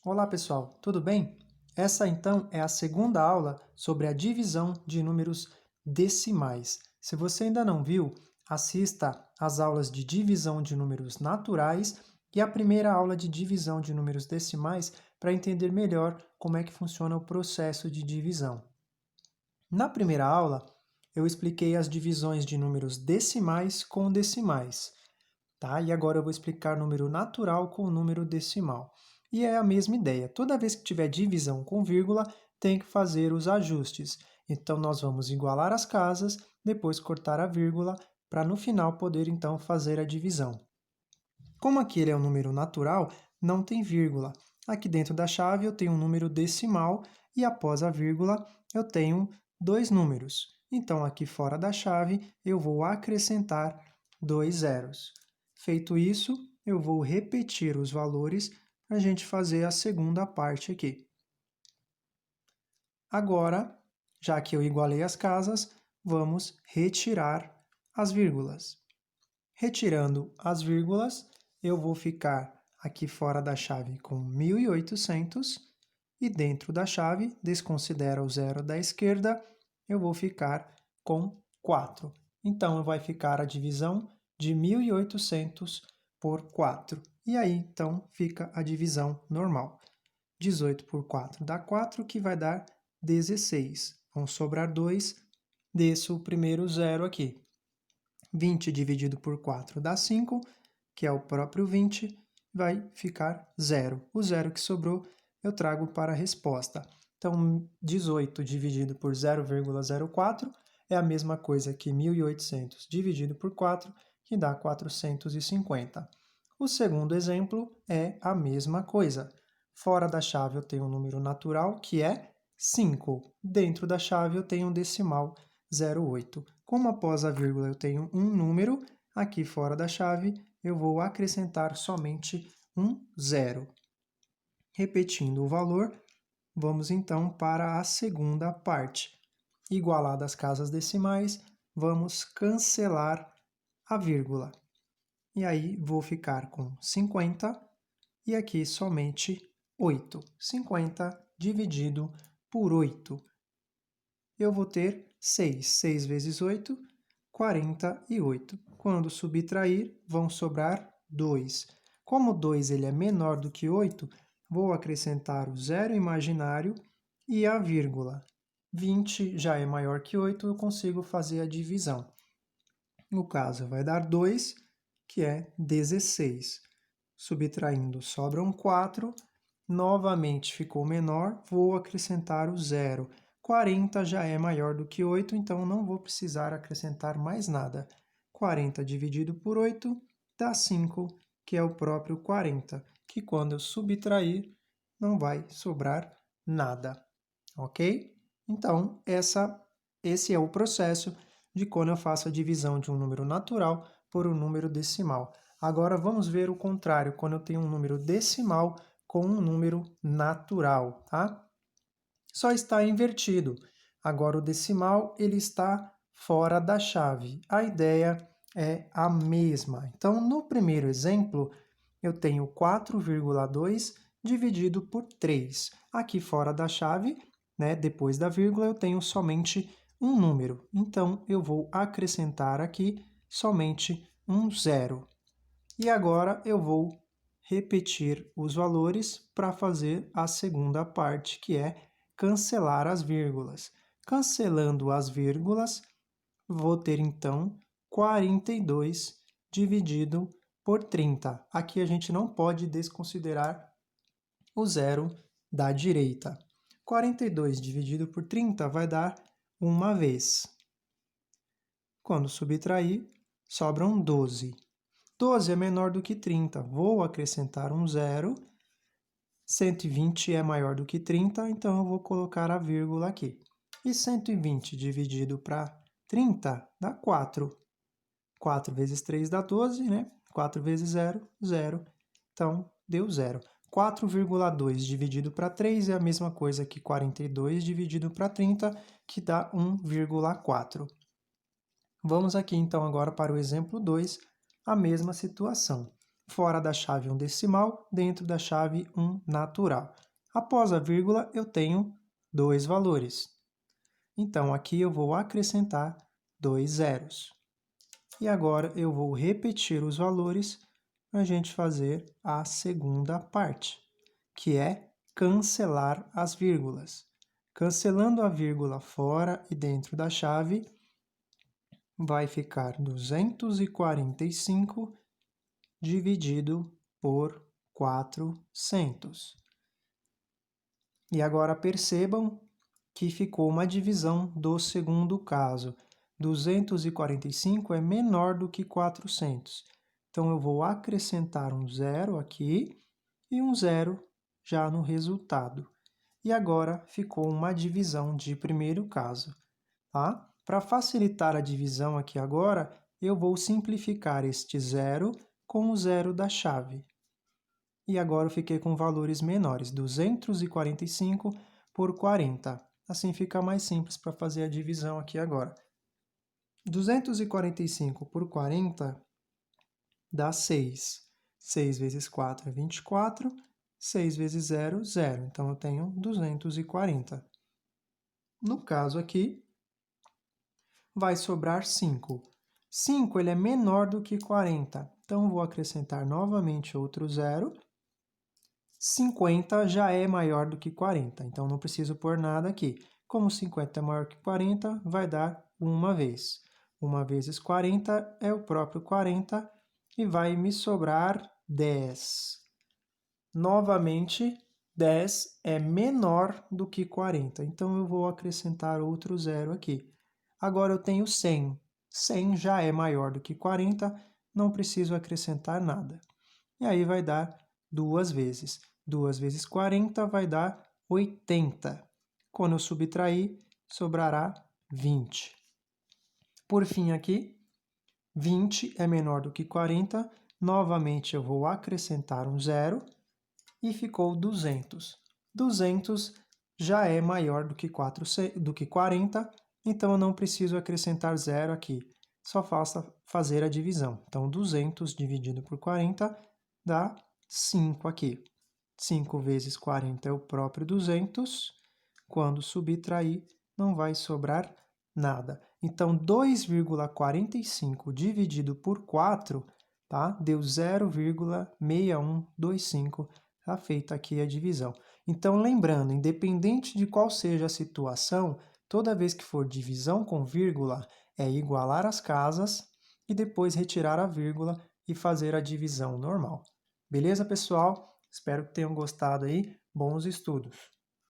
Olá pessoal, tudo bem? Essa então é a segunda aula sobre a divisão de números decimais. Se você ainda não viu, assista às aulas de divisão de números naturais e a primeira aula de divisão de números decimais para entender melhor como é que funciona o processo de divisão. Na primeira aula, eu expliquei as divisões de números decimais com decimais. Tá? E agora eu vou explicar número natural com número decimal. E é a mesma ideia. Toda vez que tiver divisão com vírgula, tem que fazer os ajustes. Então, nós vamos igualar as casas, depois cortar a vírgula, para no final poder, então, fazer a divisão. Como aqui ele é um número natural, não tem vírgula. Aqui dentro da chave eu tenho um número decimal e após a vírgula eu tenho dois números. Então, aqui fora da chave, eu vou acrescentar dois zeros. Feito isso, eu vou repetir os valores para a gente fazer a segunda parte aqui. Agora, já que eu igualei as casas, vamos retirar as vírgulas. Retirando as vírgulas, eu vou ficar aqui fora da chave com 1.800 e dentro da chave, desconsidera o zero da esquerda, eu vou ficar com 4. Então, vai ficar a divisão de 1.800 por 4. E aí, então, fica a divisão normal. 18 por 4 dá 4, que vai dar 16. Vão sobrar 2, desço o primeiro zero aqui. 20 dividido por 4 dá 5, que é o próprio 20, vai ficar 0. O zero que sobrou eu trago para a resposta. Então, 18 dividido por 0,04 é a mesma coisa que 1.800 dividido por 4, que dá 450. O segundo exemplo é a mesma coisa. Fora da chave eu tenho um número natural, que é 5. Dentro da chave eu tenho um decimal, 0,8. Como após a vírgula eu tenho um número, aqui fora da chave eu vou acrescentar somente um zero. Repetindo o valor, vamos então para a segunda parte. Igualadas as casas decimais, vamos cancelar a vírgula. E aí vou ficar com 50 e aqui somente 8. 50 dividido por 8. Eu vou ter 6. 6 vezes 8, 48. Quando subtrair, vão sobrar 2. Como 2 ele é menor do que 8, vou acrescentar o zero imaginário e a vírgula. 20 já é maior que 8, eu consigo fazer a divisão. No caso, vai dar 2, que é 16. Subtraindo, sobram 4. Novamente ficou menor, vou acrescentar o zero. 40 já é maior do que 8, então não vou precisar acrescentar mais nada. 40 dividido por 8 dá 5, que é o próprio 40, que quando eu subtrair não vai sobrar nada, ok? Então, esse é o processo de quando eu faço a divisão de um número natural por um número decimal. Agora vamos ver o contrário, quando eu tenho um número decimal com um número natural, tá? Só está invertido. Agora o decimal ele está fora da chave. A ideia é a mesma. Então, no primeiro exemplo, eu tenho 4,2 dividido por 3. Aqui fora da chave, né, depois da vírgula, eu tenho somente um número. Então, eu vou acrescentar aqui somente um zero. E agora eu vou repetir os valores para fazer a segunda parte, que é cancelar as vírgulas. Cancelando as vírgulas, vou ter então 42 dividido por 30. Aqui a gente não pode desconsiderar o zero da direita. 42 dividido por 30 vai dar uma vez. Quando subtrair, sobram 12. 12 é menor do que 30. Vou acrescentar um zero. 120 é maior do que 30, então eu vou colocar a vírgula aqui. E 120 dividido para 30 dá 4. 4 vezes 3 dá 12, né? 4 vezes 0, 0. Então, deu 0. 4,2 dividido para 3 é a mesma coisa que 42 dividido para 30, que dá 1,4. Vamos aqui, então, agora para o exemplo 2, a mesma situação. fora da chave 1 decimal, dentro da chave 1 natural. Após a vírgula, eu tenho 2 valores. Então, aqui eu vou acrescentar 2 zeros. E agora eu vou repetir os valores para a gente fazer a segunda parte, que é cancelar as vírgulas. Cancelando a vírgula fora e dentro da chave, vai ficar 245 dividido por 400. E agora percebam que ficou uma divisão do segundo caso. 245 é menor do que 400. Então, eu vou acrescentar um zero aqui e um zero já no resultado. E agora ficou uma divisão de primeiro caso. Tá? Para facilitar a divisão aqui agora, eu vou simplificar este zero com o zero da chave. E agora eu fiquei com valores menores, 245 por 40. Assim fica mais simples para fazer a divisão aqui agora. 245 por 40 dá 6. 6 vezes 4 é 24. 6 vezes 0, 0. Então, eu tenho 240. No caso aqui, vai sobrar 5. 5 ele é menor do que 40. Então, eu vou acrescentar novamente outro zero. 50 já é maior do que 40, então não preciso pôr nada aqui. Como 50 é maior que 40, vai dar uma vez. 1 vezes 40 é o próprio 40 e vai me sobrar 10. Novamente, 10 é menor do que 40, então eu vou acrescentar outro zero aqui. Agora eu tenho 100. 100 já é maior do que 40, não preciso acrescentar nada. E aí vai dar 2 vezes. 2 vezes 40 vai dar 80. Quando eu subtrair, sobrará 20. Por fim aqui, 20 é menor do que 40. Novamente eu vou acrescentar um zero e ficou 200. 200 já é maior do que 40, então eu não preciso acrescentar zero aqui. Só basta fazer a divisão. Então, 200 dividido por 40 dá 5 aqui. 5 vezes 40 é o próprio 200. Quando subtrair, não vai sobrar nada. Então, 2,45 dividido por 4, tá? Deu 0,6125. Está feita aqui a divisão. Então, lembrando, independente de qual seja a situação, toda vez que for divisão com vírgula, é igualar as casas e depois retirar a vírgula e fazer a divisão normal. Beleza, pessoal? Espero que tenham gostado aí. Bons estudos!